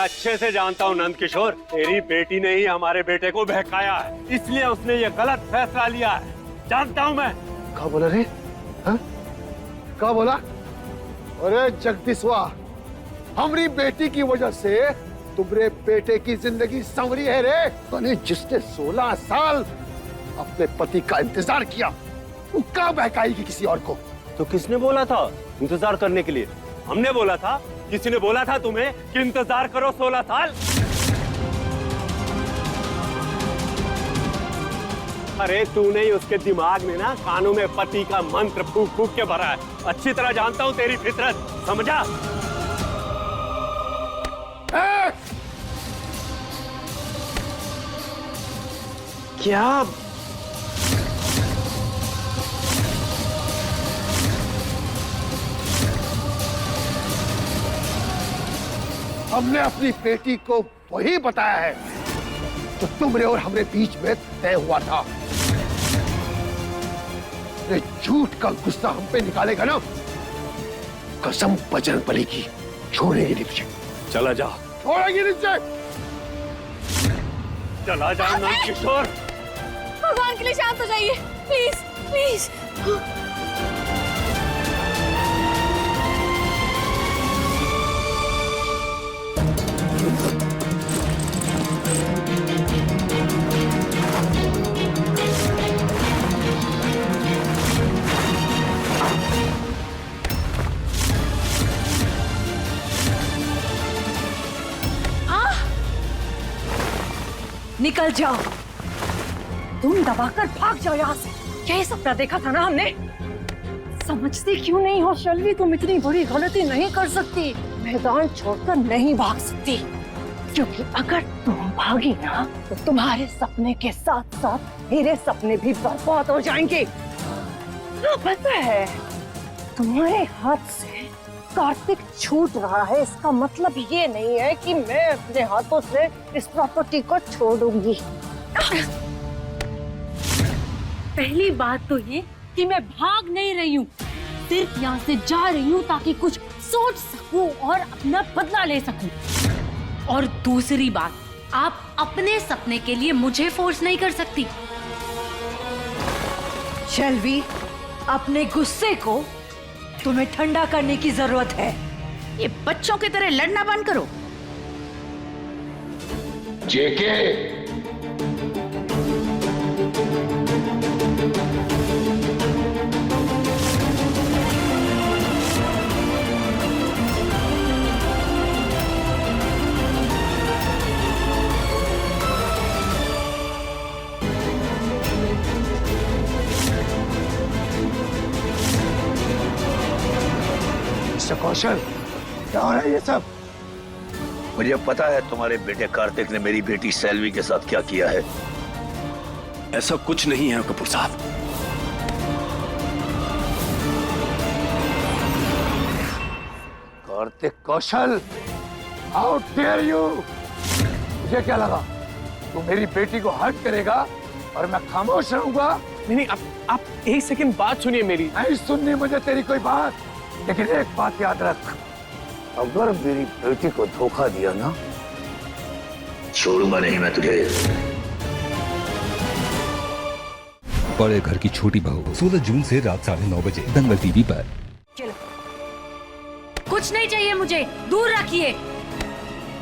अच्छे से जानता हूँ नंद किशोर, तेरी बेटी ने ही हमारे बेटे को बहकाया है, इसलिए उसने ये गलत फैसला लिया है। जानता हूँ मैं। क्या बोला रे? हाँ? क्या बोला? अरे जगदीशवा, हमारी बेटी की वजह से तुम्हारे बेटे की जिंदगी संवरी है रे। तूने जिसने 16 साल अपने पति का इंतजार किया, वो क्या बहकाएगी किसी और को? तो किसने बोला था इंतजार करने के लिए? हमने बोला था? किसी ने बोला था तुम्हें कि इंतजार करो 16 साल? अरे तूने ही उसके दिमाग में ना कानों में पति का मंत्र फूक फूक के भरा है। अच्छी तरह जानता हूँ तेरी फितरत, समझा? क्या? हमने अपनी बेटी को वही बताया है जो तुम्हारे और हमारे बीच में तय हुआ था। ये झूठ का गुस्सा हम पे निकालेगा ना, कसम बजरंगबली की, छोड़ेगी नहीं तुझे। चला जा। छोड़ेगी नहीं। चला जा नंद किशोर। भगवान के लिए शांत हो जाइए, प्लीज प्लीज। निकल जाओ, तुम दबाकर भाग जाओ यहाँ से। यही सपना देखा था ना हमने। समझती क्यों नहीं हो शल्वी, तुम इतनी बड़ी गलती नहीं कर सकती। मैदान छोड़कर नहीं भाग सकती, क्योंकि अगर तुम भागी ना तो तुम्हारे सपने के साथ साथ मेरे सपने भी बर्बाद हो जाएंगे। पता है, तुम्हारे हाथ से कार्तिक छूट रहा है, इसका मतलब ये नहीं है कि मैं अपने हाथों से इस प्रॉपर्टी को छोड़ दूंगी। पहली बात तो ये कि मैं भाग नहीं रही हूँ, सिर्फ यहाँ से जा रही हूँ ताकि कुछ सोच सकूं और अपना बदला ले सकूं। और दूसरी बात, आप अपने सपने के लिए मुझे फोर्स नहीं कर सकती। शैलवी, अपने गुस्से को तुम्हें ठंडा करने की जरूरत है। ये बच्चों की तरह लड़ना बंद करो। जेके, मिस्टर कौशल, क्या हो रहा है ये सब? मुझे पता है तुम्हारे बेटे कार्तिक ने मेरी बेटी सैलवी के साथ क्या किया है। ऐसा कुछ नहीं है कपूर साहब। कार्तिक कौशल, हाउ डेयर यू! मुझे क्या लगा तू मेरी बेटी को हर्ट करेगा और मैं खामोश रहूंगा? नहीं, आप एक सेकंड बात सुनिए मेरी। नहीं सुननी मुझे तेरी कोई बात, लेकिन एक बात याद रख, अगर मेरी बेटी को धोखा दिया ना, छोड़ूंगा नहीं मैं तुझे। बड़े घर की छोटी बहू 16 जून से रात 9:30 बजे दंगल टीवी पर। चलो, कुछ नहीं चाहिए मुझे, दूर रखिए।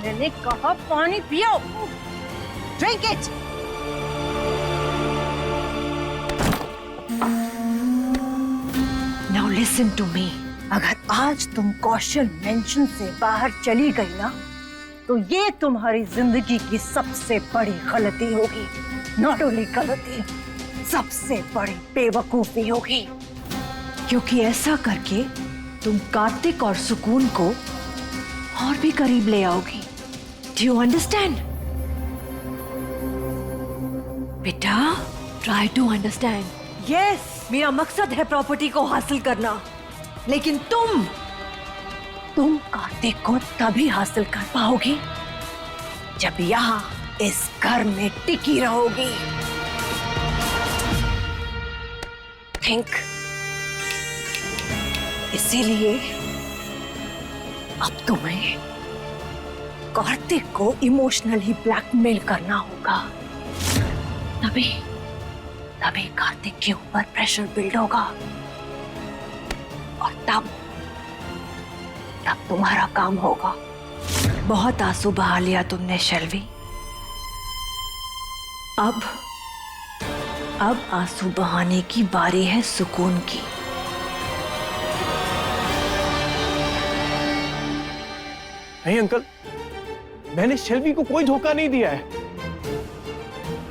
मैंने कहा पानी पियो। Drink it. Now listen to me. अगर आज तुम कौशल मेंशन से बाहर चली गई ना, तो ये तुम्हारी जिंदगी की सबसे बड़ी गलती होगी। नॉट ओनली गलती, सबसे बड़ी बेवकूफी होगी, क्योंकि ऐसा करके तुम कार्तिक और सुकून को और भी करीब ले आओगी। Do you understand? बेटा, ट्राई टू अंडरस्टैंड। यस, मेरा मकसद है प्रॉपर्टी को हासिल करना, लेकिन तुम कार्तिक को तभी हासिल कर पाओगी जब यहाँ इस घर में टिकी रहोगी। थिंक। इसीलिए अब तुम्हें कार्तिक को इमोशनली ब्लैकमेल करना होगा, तभी तभी कार्तिक के ऊपर प्रेशर बिल्ड होगा और तब तुम्हारा काम होगा। बहुत आंसू बहा लिया तुमने शेल्वी, अब आंसू बहाने की बारी है सुकून की। नहीं अंकल, मैंने शेल्वी को कोई धोखा नहीं दिया है।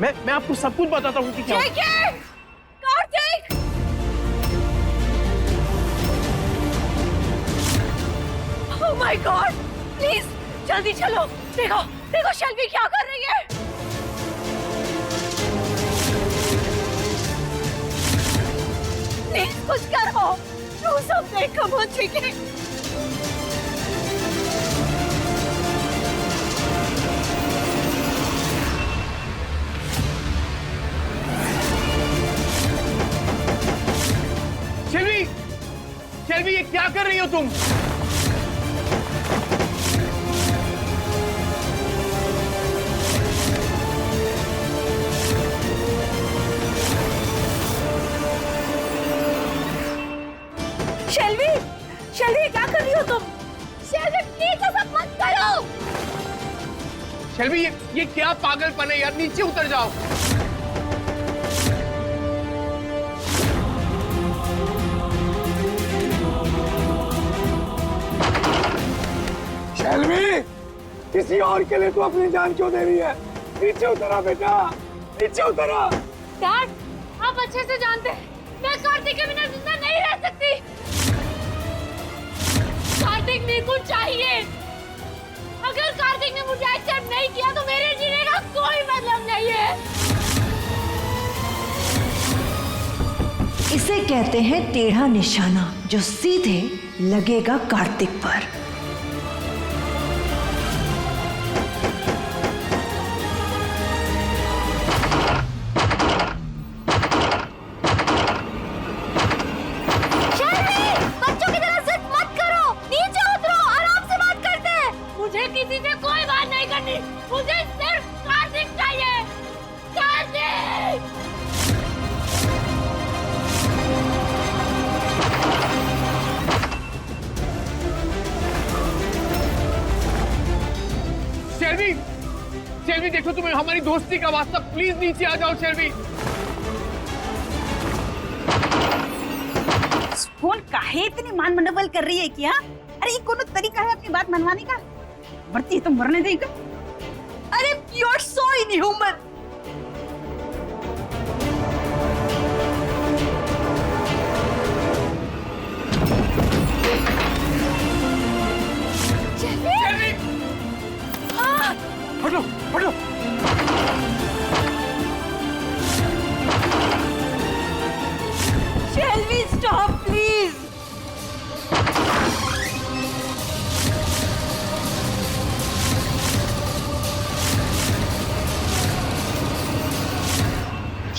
मैं आपको सब कुछ बताता हूँ कि क्या। Kartik! Oh my God! Please जल्दी चलो, देखो देखो शेल्वी क्या कर रही है। प्लीज कुछ करो, तू सब कम हो चुके। शेल्वी, शेल्वी ये क्या कर रही हो तुम? शेल्वी, शेल्वी क्या कर रही हो तुम? शेल्वी प्लीज ऐसा मत करो। शेल्वी ये क्या पागलपन है यार, नीचे उतर जाओ। शेल्वी, किसी और के लिए तू अपनी जान क्यों दे रही है? नीचे उतरा बेटा, नीचे उतरा। डैड, आप अच्छे से जानते हैं मैं कार्तिक के बिना जिंदा नहीं रह सकती। कार्तिक मेरे को चाहिए। अगर कार्तिक ने मुझे एक्सेप्ट नहीं किया तो मेरे जीने का कोई मतलब नहीं है। इसे कहते हैं टेढ़ा निशाना, जो सीधे लगेगा कार्तिक पर। किसी से कोई बात नहीं करनी, मुझे सिर्फ कार्तिक चाहिए। कार्तिक! शेल्वी, शेल्वी देखो तुम्हें हमारी दोस्ती का वास्ता, प्लीज नीचे आ जाओ शेल्वी। कौन काहे इतनी मान मनोबल कर रही है क्या? अरे ये कोनो तरीका है अपनी बात मनवाने का? मरती है तो मरने देगा। अरे यू आर सो इनह्यूमन। हटो, हटो। शेल्वी स्टॉप प्लीज।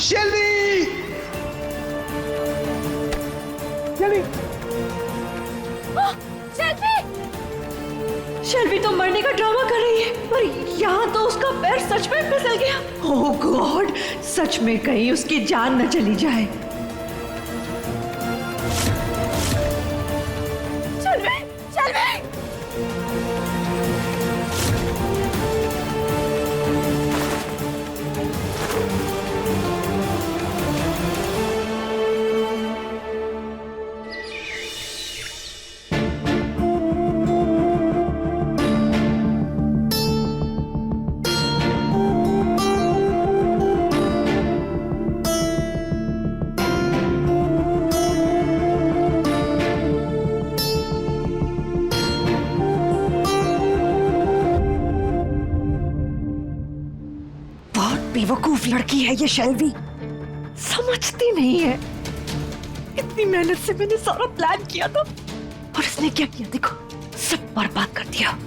शेल्वी! शेल्वी तो मरने का ड्रामा कर रही है, पर यहाँ तो उसका पैर सच में फिसल गया। ओह गॉड, सच में कहीं उसकी जान न चली जाए। शेल्वी, शेल्वी! बेवकूफ लड़की है ये शेल्वी, समझती नहीं है। इतनी मेहनत से मैंने सारा प्लान किया था और इसने क्या किया देखो, सब बर्बाद कर दिया।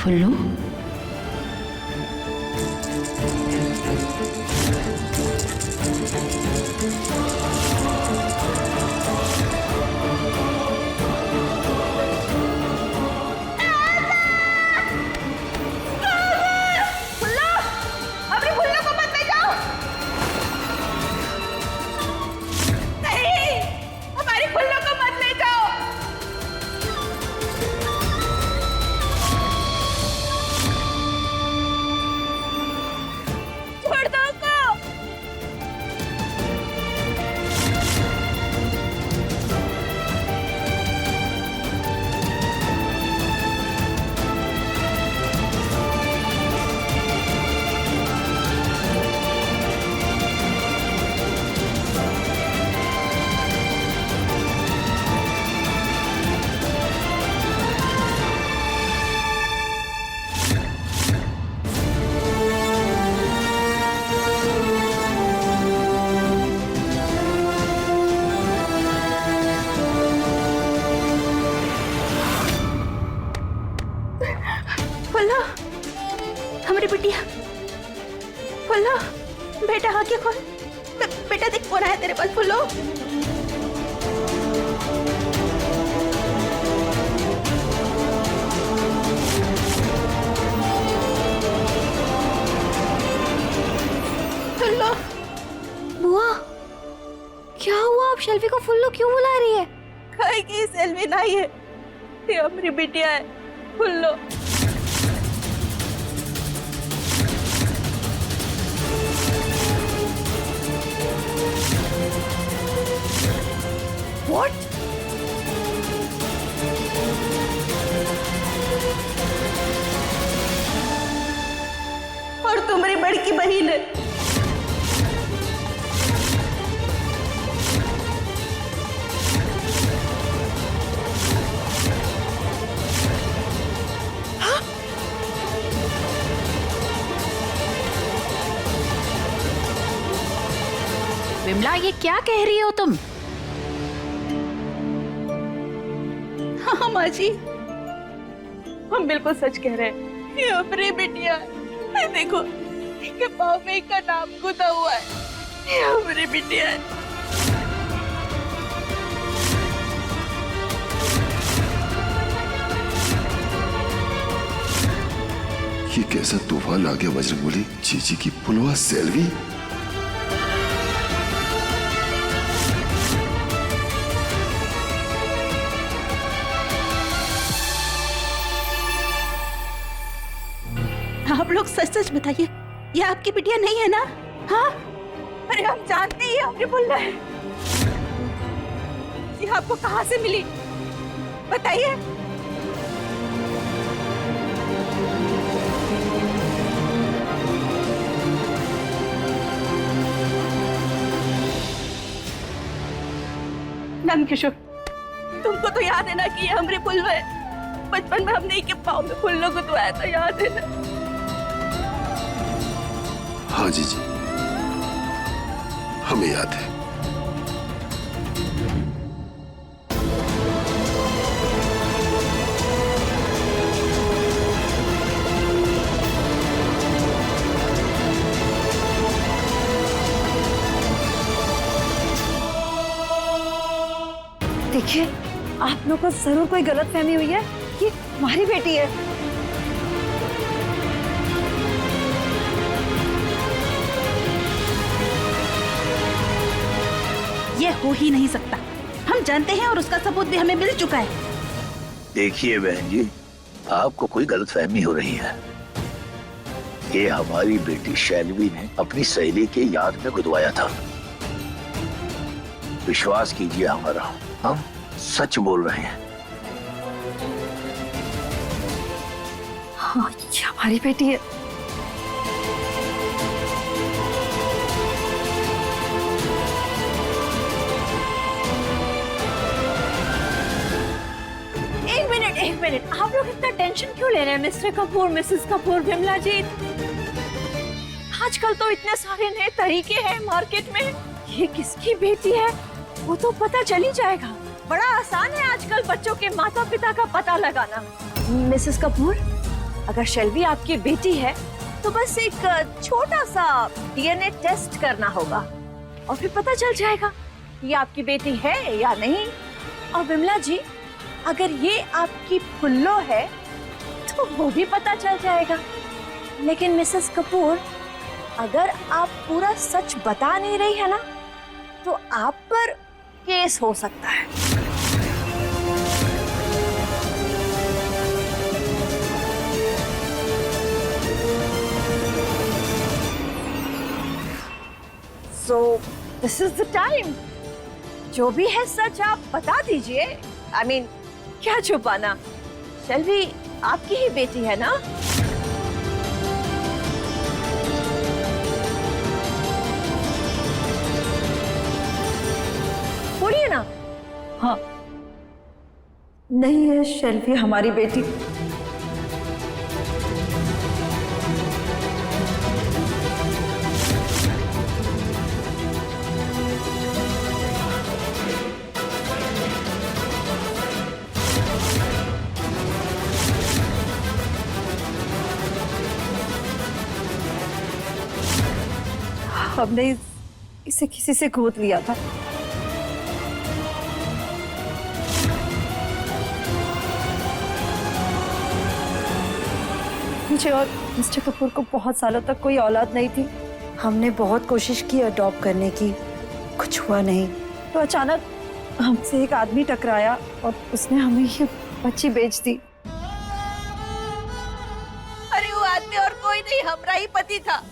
फुल्लू, अपने फुल्लू को मत ले जाओ। नहीं, हमारी फुल्लू को मत ले जाओ। छोड़ दो उसको। फुल्लू, हमारी बिटिया। फुल्लू, बेटा आंखें खोल। बेटा देख कौन आया तेरे पास। फुल्लू, फुल्लू। बुआ, क्या हुआ? आप शेल्वी को फुल्लू क्यों बुला रही है? कहेगी सेल्वी नहीं है, ये हमारी बिटिया है फुल्लू। What? और तुम्हारी बड़की बहन है। विमला, ये क्या कह रही हो तुम? हाँ माँ जी, हम बिल्कुल सच कह रहे हैं। ये हमारी बिटिया है। देखो, इसके पाँव में इसका नाम गुदा हुआ है। ये हमारी बिटिया है। ये कैसा तूफान आ गया बजरंगबली? जीजी की पुलवा सेल्वी। आप लोग सच सच बताइए, ये आपकी बिटिया नहीं है ना? हाँ? अरे हम जानते ही आपने बोलना है। ये आपको कहाँ से मिली? बताइए। नंद किशोर, तुमको तो याद है ना कि ये हमारे पुल्लू है। बचपन में हमने इनके पाँव में पुल्लू गुदवाया था, याद है ना? हाँ जीजी, हमें याद है। देखिए, आप लोगों को जरूर कोई गलतफहमी हुई है। ये हमारी बेटी है। ये हो ही नहीं सकता। हम जानते हैं और उसका सबूत भी हमें मिल चुका है। देखिए बहन जी, आपको कोई गलतफहमी हो रही है। ये हमारी बेटी शैलवी ने अपनी सहेली के याद में गुदवाया था। विश्वास कीजिए हमारा, हम सच बोल रहे हैं। हाँ, ये हमारी बेटी है। एक मिनट, आप लोग इतना टेंशन क्यों ले रहे हैं? मिस्टर कपूर, मिसेस कपूर, विमला जी, आजकल तो इतने सारे नए तरीके हैं मार्केट में। ये किसकी बेटी है वो तो पता चल ही जाएगा। बड़ा आसान है आजकल बच्चों के माता पिता का पता लगाना। मिसेस कपूर, अगर शेल्वी आपकी बेटी है तो बस एक छोटा सा डीएनए टेस्ट करना होगा और फिर पता चल जाएगा ये आपकी बेटी है या नहीं। और विमला जी, अगर ये आपकी फुल्लो है तो वो भी पता चल जाएगा। लेकिन मिसेस कपूर, अगर आप पूरा सच बता नहीं रही है ना, तो आप पर केस हो सकता है। So this is the time। जो भी है सच आप बता दीजिए। I mean, क्या छुपाना? शेल्वी आपकी ही बेटी है ना? बोलिए ना। हाँ, नहीं है शेल्वी हमारी बेटी। हमने इसे किसी से गोद लिया था। मुझे और मिस्टर कपूर को बहुत सालों तक कोई औलाद नहीं थी। हमने बहुत कोशिश की अडॉप्ट करने की, कुछ हुआ नहीं। तो अचानक हमसे एक आदमी टकराया और उसने हमें ये बच्ची बेच दी। अरे वो आदमी और कोई नहीं, हमारा ही पति था।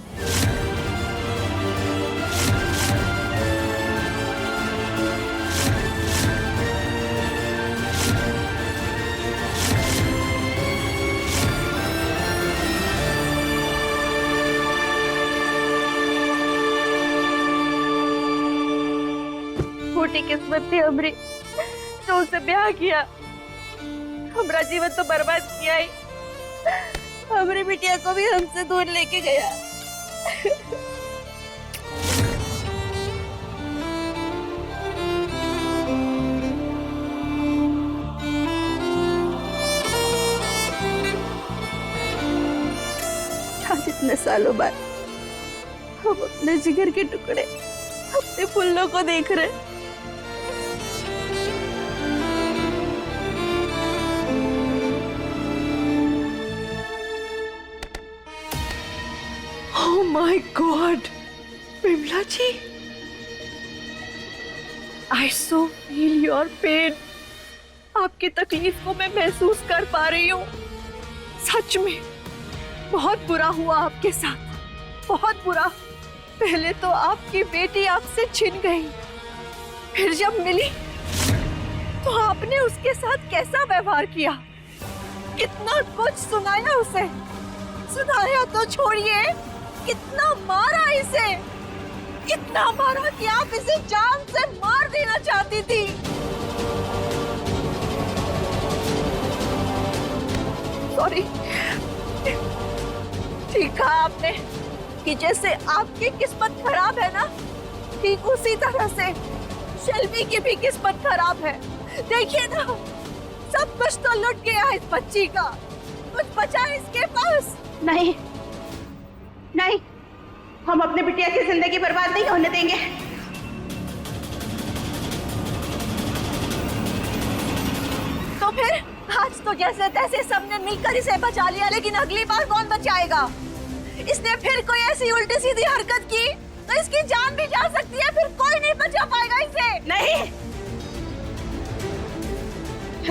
छोटी किस्मत थी हमरी जो उससे ब्याह किया। हमारा जीवन तो बर्बाद किया ही, हमारी बिटिया को भी हमसे दूर लेके गया। आज इतने सालों बाद हम अपने जिगर के टुकड़े, अपने फूलों को देख रहे। Oh my God, Vimla ji, I so feel your pain। आपकी तकलीफ को मैं महसूस कर पा रही हूँ। सच में बहुत बुरा हुआ आपके साथ, बहुत बुरा। पहले तो आपकी बेटी आपसे छिन गई, फिर जब मिली तो आपने उसके साथ कैसा व्यवहार किया, कितना कुछ सुनाया उसे। सुनाया तो छोड़िए, कितना मारा इसे, इतना मारा कि आप इसे जान से मार देना चाहती थी। सॉरी, ठीक कहा आपने कि जैसे आपकी किस्मत खराब है ना, ठीक उसी तरह से शेल्वी की भी किस्मत खराब है। देखिए ना, सब कुछ तो लुट गया इस बच्ची का, कुछ बचा इसके पास नहीं। नहीं, हम अपने बिटिया की जिंदगी बर्बाद नहीं होने देंगे। तो फिर आज तो जैसे तैसे सबने मिलकर इसे बचा लिया, लेकिन अगली बार कौन बचाएगा? इसने फिर कोई ऐसी उल्टी सीधी हरकत की तो इसकी जान भी जा सकती है, फिर कोई नहीं बचा पाएगा इसे। नहीं,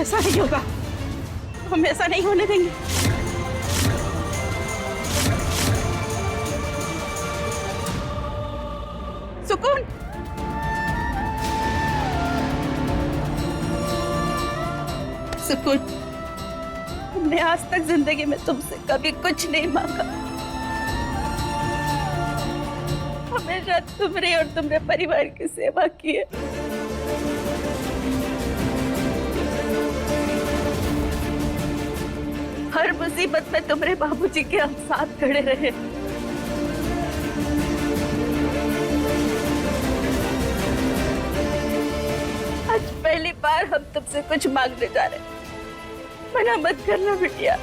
ऐसा नहीं होगा, हम ऐसा नहीं होने देंगे। सुकून, सुकून, हमने आज तक जिंदगी में तुमसे कभी कुछ नहीं मांगा। हमेशा तुम्हारे और तुम्हारे परिवार की सेवा की है। हर मुसीबत में तुम्हारे बाबूजी के हम साथ खड़े रहे। आज पहली बार हम तुमसे कुछ मांगने जा रहे हैं। मना मत करना बिटिया,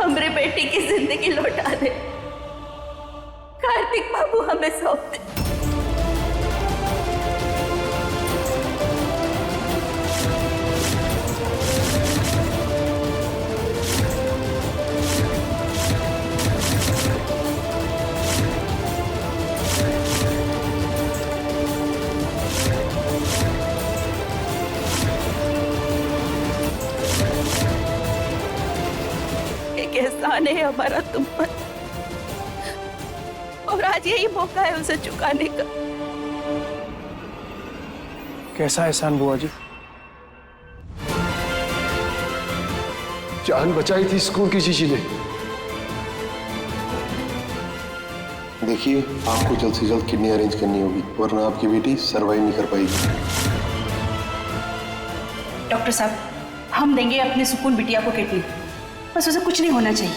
हमरे बेटी की जिंदगी लौटा दे। कार्तिक बाबू हमें सौंप दे। एक एहसान है हमारा तुम पर, और आज यही मौका है उसे चुकाने का। कैसा एहसान बुआ जी? जान बचाई थी स्कूल की जीजी ने। देखिए, आपको जल्द से जल्द किडनी अरेंज करनी होगी, वरना आपकी बेटी सरवाइव नहीं कर पाएगी। डॉक्टर साहब, हम देंगे अपने सुकून बिटिया को किडनी, बस उसे कुछ नहीं होना चाहिए।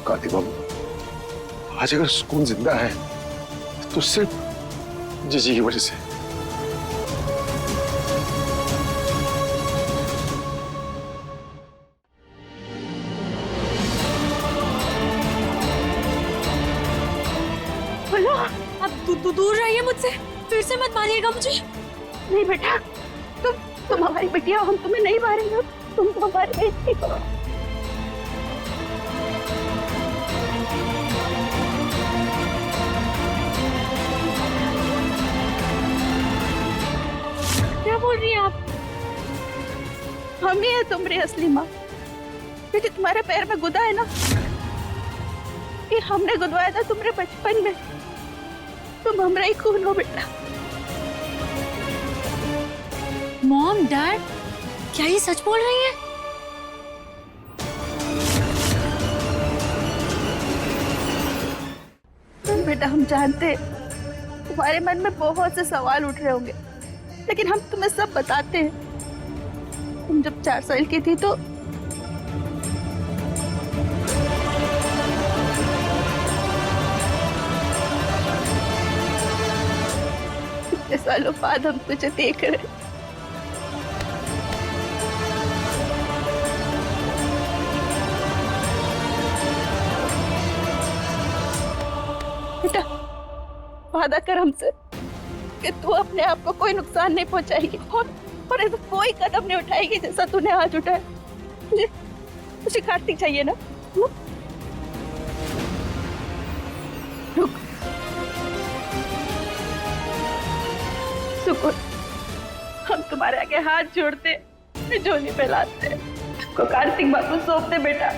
कार्तिक बाबू, आज अगर सुकून जिंदा है तो सिर्फ जीजी की वजह से। अब दूर रहिए मुझसे, फिर से मत मारिएगा मुझे। नहीं बेटा, तुम हमारी बिटिया हो, हम तुम्हें नहीं मारेंगे। तुम तो हमारी बेटी हो। क्या बोल रही हैं आप? हम ही है तुम्हारी असली माँ। बेटी, तुम्हारे पैर में गुदा है ना, ये हमने गुदवाया था तुम्हारे बचपन में। तुम हमारा ही खून हो बेटा। मॉम, डैड, क्या ये सच बोल रही हैं? बेटा, हम जानते हैं तुम्हारे मन में बहुत से सवाल उठ रहे होंगे, लेकिन हम तुम्हें सब बताते हैं। तुम जब 4 साल की थी तो इतने सालों बाद हम तुझे देख रहे हैं। बेटा, वादा कर हमसे कि तू अपने आप को कोई नुकसान नहीं पहुंचाएगी और ऐसा कोई कदम नहीं उठाएगी जैसा तूने आज उठाया। मुझे कार्तिक चाहिए ना? रुक, सुकून, हम तुम्हारे आगे हाथ जोड़ते, झोली फैलाते, को कार्तिक बाबू सौंपते बेटा।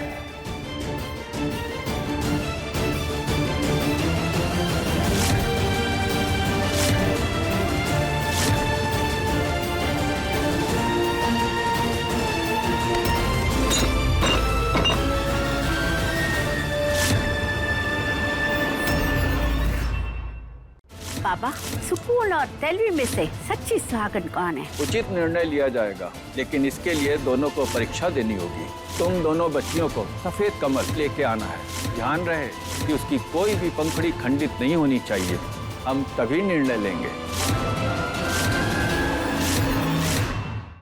बाबा, सुकून और तेलवी में से सच्ची सुहागन कौन है? उचित निर्णय लिया जाएगा, लेकिन इसके लिए दोनों को परीक्षा देनी होगी। तुम दोनों बच्चियों को सफेद कमल लेके आना है। ध्यान रहे कि उसकी कोई भी पंखुड़ी खंडित नहीं होनी चाहिए। हम तभी निर्णय लेंगे।